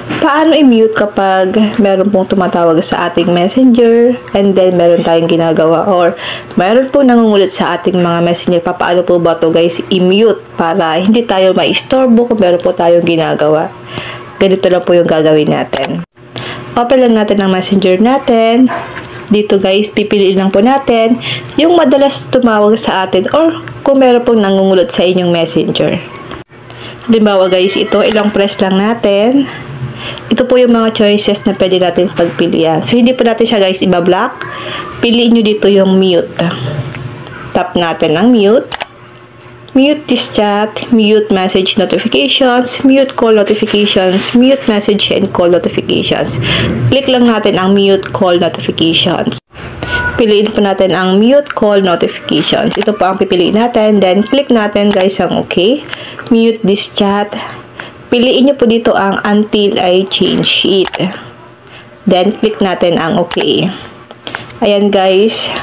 Paano i-mute kapag meron pong tumatawag sa ating messenger and then meron tayong ginagawa or meron pong nangungulit sa ating mga messenger? Paano po ba to guys i-mute para hindi tayo maistorbo kung meron po tayong ginagawa? Ganito lang po yung gagawin natin. Open lang natin ang messenger natin. Dito guys, pipiliin lang po natin yung madalas tumawag sa atin or kung meron pong nangungulit sa inyong messenger. Halimbawa guys, ito ilang press lang natin. Ito po yung mga choices na pwede natin pagpilian. So, hindi po natin siya guys ibablock. Piliin nyo dito yung mute. Tap natin ang mute. Mute this chat, mute message notifications, mute call notifications, mute message and call notifications. Click lang natin ang mute call notifications. Piliin po natin ang mute call notifications. Ito po ang pipiliin natin. Then, click natin guys ang okay. Mute this chat. Piliin nyo po dito ang until I change it. Then, click natin ang okay. Ayan guys.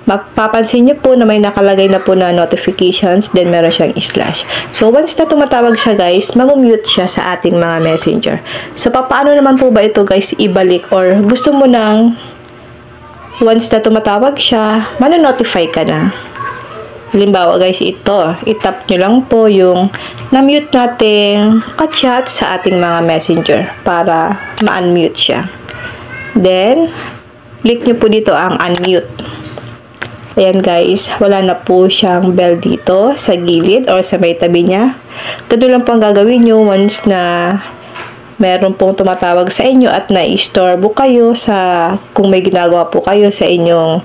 Mapapansin nyo po na may nakalagay na po na notifications. Then, meron siyang slash. So, once na tumatawag siya guys, mag-mute siya sa ating mga messenger. So, paano naman po ba ito guys ibalik? Or gusto mo nang once na tumatawag siya, manonotify ka na. Halimbawa guys, ito, itap nyo lang po yung na-mute nating ka-chat sa ating mga messenger para ma-unmute siya. Then, click nyo po dito ang unmute. Ayan guys, wala na po siyang bell dito sa gilid or sa may tabi niya. Ganun lang po ang gagawin nyo once na meron pong tumatawag sa inyo at na-istorbo kayo sa kung may ginagawa po kayo sa inyong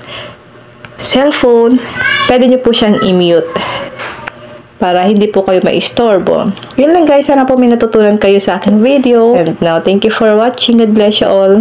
cellphone, pwede nyo po siyang i-mute para hindi po kayo maistorbo. Yun lang guys, sana po may natutunan kayo sa aking video. And now, thank you for watching. God bless you all.